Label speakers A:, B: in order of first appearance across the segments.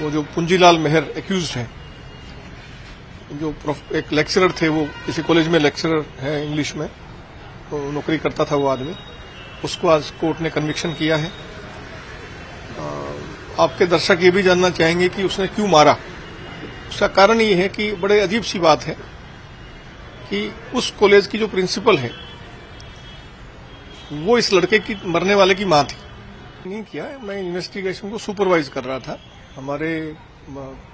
A: वो जो पुंजीलाल मेहर एक्यूज्ड हैं, जो एक लेक्चरर थे, वो किसी कॉलेज में लेक्चरर है इंग्लिश में, तो नौकरी करता था वो आदमी, उसको आज कोर्ट ने कन्विक्शन किया है। आपके दर्शक ये भी जानना चाहेंगे कि उसने क्यों मारा। उसका कारण ये है कि बड़े अजीब सी बात है कि उस कॉलेज की जो प्रिंसिपल है वो इस लड़के की मरने वाले की मां थी। नहीं किया, मैं इन्वेस्टिगेशन को सुपरवाइज कर रहा था। हमारे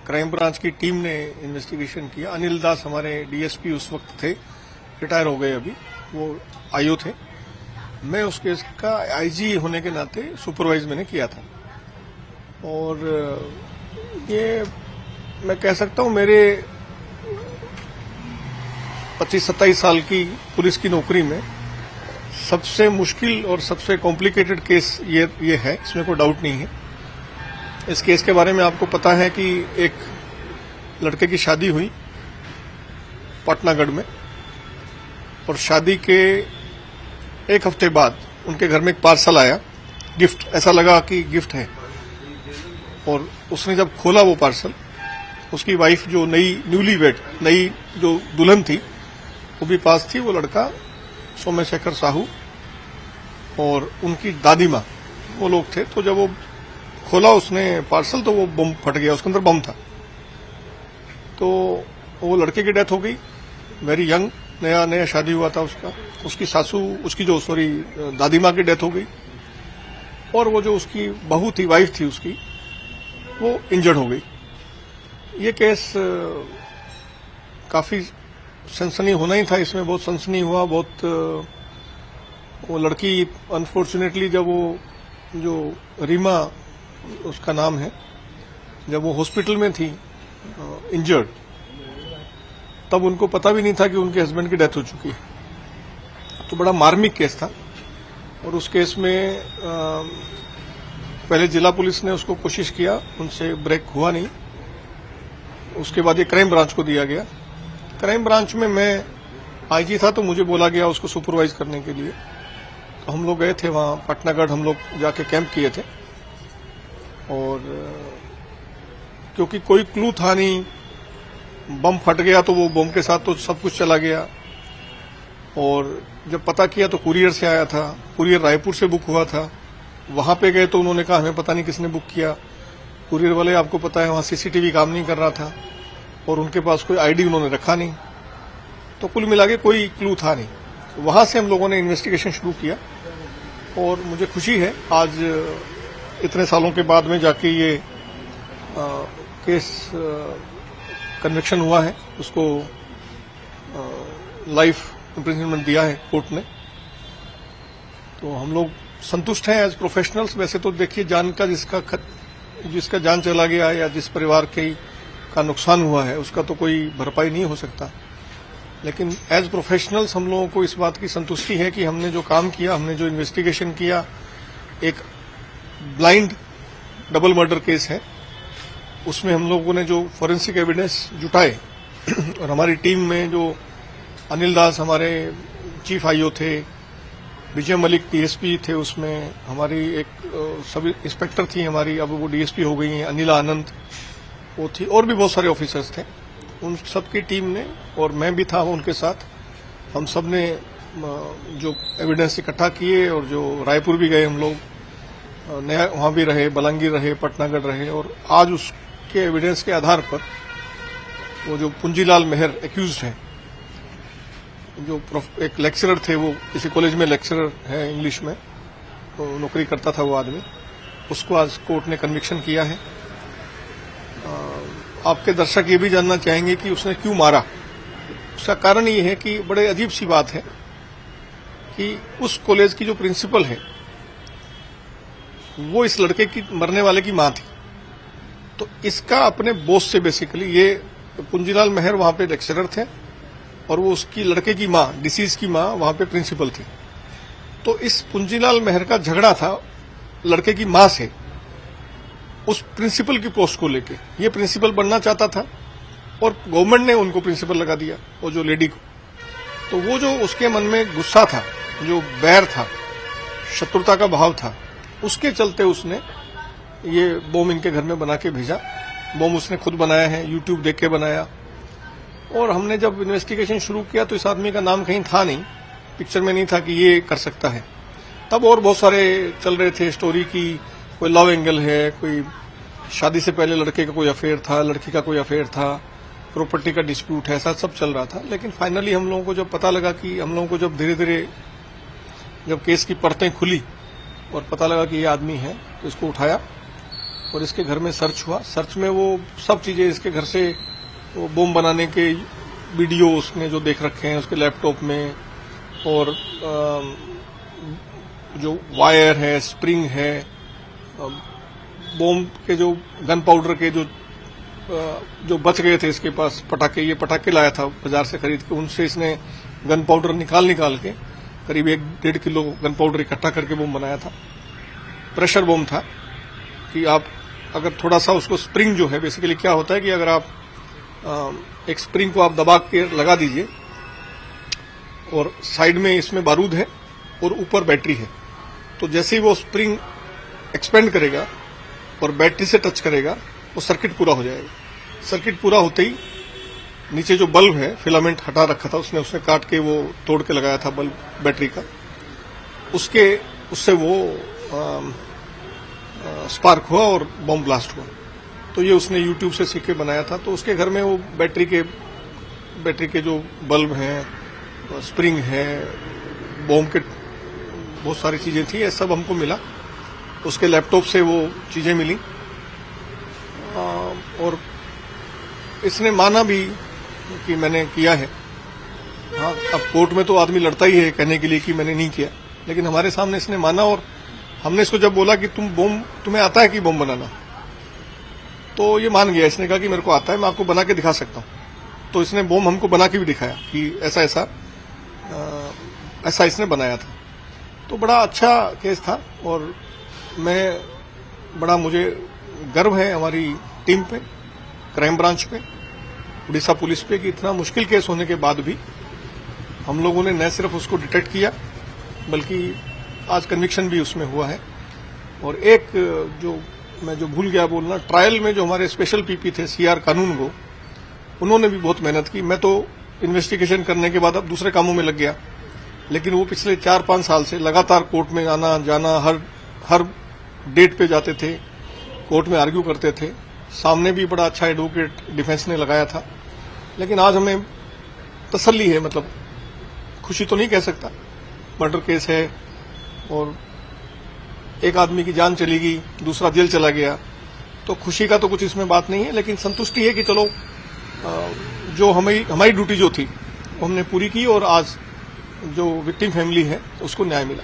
A: क्राइम ब्रांच की टीम ने इन्वेस्टिगेशन किया। अनिल दास हमारे डीएसपी उस वक्त थे, रिटायर हो गए अभी, वो आईओ थे। मैं उस केस का आईजी होने के नाते सुपरवाइज मैंने किया था। और ये मैं कह सकता हूं मेरे 25-27 साल की पुलिस की नौकरी में सबसे मुश्किल और सबसे कॉम्प्लिकेटेड केस ये है, इसमें कोई डाउट नहीं है। इस केस के बारे में आपको पता है कि एक लड़के की शादी हुई पाटनागढ़ में, और शादी के एक हफ्ते बाद उनके घर में एक पार्सल आया, गिफ्ट। ऐसा लगा कि गिफ्ट है, और उसने जब खोला वो पार्सल, उसकी वाइफ जो न्यूली वेड नई जो दुल्हन थी वो भी पास थी। वो लड़का सोमेशेखर साहू और उनकी दादी माँ, वो लोग थे। तो जब वो खोला उसने पार्सल, तो वो बम फट गया, उसके अंदर बम था। तो वो लड़के की डेथ हो गई, वेरी यंग, नया शादी हुआ था उसका। उसकी सासू, उसकी जो दादी माँ की डेथ हो गई, और वो जो उसकी बहू थी, वाइफ थी उसकी, वो इंजर्ड हो गई। ये केस काफी सनसनी होना ही था, इसमें बहुत सनसनी हुआ। बहुत वो लड़की अनफॉर्चुनेटली, जब वो जो रीमा उसका नाम है, जब वो हॉस्पिटल में थी इंजर्ड, तब उनको पता भी नहीं था कि उनके हस्बैंड की डेथ हो चुकी है। तो बड़ा मार्मिक केस था। और उस केस में पहले जिला पुलिस ने उसको कोशिश किया, उनसे ब्रेक हुआ नहीं। उसके बाद ये क्राइम ब्रांच को दिया गया। क्राइम ब्रांच में मैं आईजी था, तो मुझे बोला गया उसको सुपरवाइज करने के लिए। तो हम लोग गए थे वहां पाटनागढ़, हम लोग जाके कैंप किए थे। और क्योंकि कोई क्लू था नहीं, बम फट गया तो वो बम के साथ तो सब कुछ चला गया। और जब पता किया तो कुरियर से आया था, कुरियर रायपुर से बुक हुआ था। वहां पे गए तो उन्होंने कहा हमें पता नहीं किसने बुक किया। कुरियर वाले, आपको पता है, वहां सीसीटीवी काम नहीं कर रहा था, और उनके पास कोई आईडी उन्होंने रखा नहीं। तो कुल मिला के कोई क्लू था नहीं। वहां से हम लोगों ने इन्वेस्टिगेशन शुरू किया, और मुझे खुशी है आज इतने सालों के बाद में जाके ये केस कन्विक्शन हुआ है। उसको लाइफ इम्प्रिजनमेंट दिया है कोर्ट ने। तो हम लोग संतुष्ट हैं एज प्रोफेशनल्स। वैसे तो देखिए, जान का जिसका जान चला गया है या जिस परिवार का नुकसान हुआ है, उसका तो कोई भरपाई नहीं हो सकता। लेकिन एज प्रोफेशनल्स हम लोगों को इस बात की संतुष्टि है कि हमने जो काम किया, हमने जो इन्वेस्टिगेशन किया, एक ब्लाइंड डबल मर्डर केस है, उसमें हम लोगों ने जो फॉरेंसिक एविडेंस जुटाए, और हमारी टीम में जो अनिल दास हमारे चीफ आईओ थे, विजय मलिक डीएसपी थे, उसमें हमारी एक सभी इंस्पेक्टर थी हमारी, अब वो डीएसपी हो गई हैं, अनिला आनंद वो थी, और भी बहुत सारे ऑफिसर्स थे। उन सबकी टीम ने, और मैं भी था उनके साथ, हम सब ने जो एविडेंस इकट्ठा किए, और जो रायपुर भी गए हम लोग, नया वहां भी रहे, बलांगीर रहे, पाटनागढ़ रहे, और आज उसके एविडेंस के आधार पर वो जो पुंजीलाल मेहर एक्यूज्ड हैं, जो एक लेक्चरर थे, वो किसी कॉलेज में लेक्चरर है इंग्लिश में, तो नौकरी करता था वो आदमी, उसको आज कोर्ट ने कन्विक्शन किया है। आपके दर्शक ये भी जानना चाहेंगे कि उसने क्यों मारा। उसका कारण ये है कि बड़े अजीब सी बात है कि उस कॉलेज की जो प्रिंसिपल है वो इस लड़के की मरने वाले की मां थी। तो इसका अपने बॉस से बेसिकली, ये पुंजीलाल मेहर वहां पे लेक्चरर थे, और वो उसकी लड़के की मां, डिसीज की मां, वहां पे प्रिंसिपल थी। तो इस पुंजीलाल मेहर का झगड़ा था लड़के की मां से, उस प्रिंसिपल की पोस्ट को लेके। ये प्रिंसिपल बनना चाहता था, और गवर्नमेंट ने उनको प्रिंसिपल लगा दिया, वो जो लेडी को। तो वो जो उसके मन में गुस्सा था, जो बैर था, शत्रुता का भाव था, उसके चलते उसने ये बम इनके घर में बना के भेजा। बम उसने खुद बनाया है, यूट्यूब देख के बनाया। और हमने जब इन्वेस्टिगेशन शुरू किया तो इस आदमी का नाम कहीं था नहीं, पिक्चर में नहीं था कि ये कर सकता है। तब और बहुत सारे चल रहे थे स्टोरी की, कोई लव एंगल है, कोई शादी से पहले लड़के का कोई अफेयर था, लड़की का कोई अफेयर था, प्रॉपर्टी का डिस्प्यूट है, ऐसा सब चल रहा था। लेकिन फाइनली हम लोगों को जब पता लगा कि हम लोगों को जब धीरे धीरे जब केस की परतें खुली और पता लगा कि ये आदमी है, तो इसको उठाया और इसके घर में सर्च हुआ। सर्च में वो सब चीजें इसके घर से, वो बम बनाने के वीडियो उसने जो देख रखे हैं उसके लैपटॉप में, और जो वायर है, स्प्रिंग है, बम के जो गन पाउडर के जो बच गए थे इसके पास पटाखे, ये पटाखे लाया था बाजार से खरीद के, उनसे इसने गन पाउडर निकाल के करीब 1-1.5 किलो गन पाउडर इकट्ठा करके बम बनाया था। प्रेशर बम था कि आप अगर थोड़ा सा उसको, स्प्रिंग जो है बेसिकली क्या होता है कि अगर आप एक स्प्रिंग को आप दबा के लगा दीजिए और साइड में इसमें बारूद है और ऊपर बैटरी है, तो जैसे ही वो स्प्रिंग एक्सपेंड करेगा और बैटरी से टच करेगा वो सर्किट पूरा हो जाएगा। सर्किट पूरा होते ही नीचे जो बल्ब है, फिलामेंट हटा रखा था उसने काट के वो तोड़ के लगाया था बल्ब बैटरी का, उससे वो स्पार्क हुआ और बम ब्लास्ट हुआ। तो ये उसने यूट्यूब से सीख के बनाया था। तो उसके घर में वो बैटरी के जो बल्ब हैं, स्प्रिंग है, बम के बहुत सारी चीजें थी, ये सब हमको मिला। उसके लैपटॉप से वो चीजें मिली और इसने माना भी कि मैंने किया है। हाँ, अब कोर्ट में तो आदमी लड़ता ही है कहने के लिए कि मैंने नहीं किया, लेकिन हमारे सामने इसने माना। और हमने इसको जब बोला कि तुम्हें आता है कि बम बनाना, तो ये मान गया। इसने कहा कि मेरे को आता है, मैं आपको बना के दिखा सकता हूं। तो इसने बम हमको बना के भी दिखाया कि ऐसा इसने बनाया था। तो बड़ा अच्छा केस था और मुझे गर्व है हमारी टीम पे, क्राइम ब्रांच पे, उड़ीसा पुलिस पे, कि इतना मुश्किल केस होने के बाद भी हम लोगों ने न सिर्फ उसको डिटेक्ट किया बल्कि आज कन्विक्शन भी उसमें हुआ है। और एक मैं भूल गया बोलना, ट्रायल में जो हमारे स्पेशल पीपी थे CR कानून को, उन्होंने भी बहुत मेहनत की। मैं तो इन्वेस्टिगेशन करने के बाद अब दूसरे कामों में लग गया, लेकिन वो पिछले 4-5 साल से लगातार कोर्ट में आना जाना, हर डेट पे जाते थे, कोर्ट में आर्ग्यू करते थे। सामने भी बड़ा अच्छा एडवोकेट डिफेंस ने लगाया था। लेकिन आज हमें तसल्ली है, मतलब खुशी तो नहीं कह सकता, मर्डर केस है और एक आदमी की जान चली गई, दूसरा जेल चला गया, तो खुशी का तो कुछ इसमें बात नहीं है। लेकिन संतुष्टि है कि चलो जो हमारी ड्यूटी जो थी वो हमने पूरी की और आज जो विक्टिम फैमिली है उसको न्याय मिला।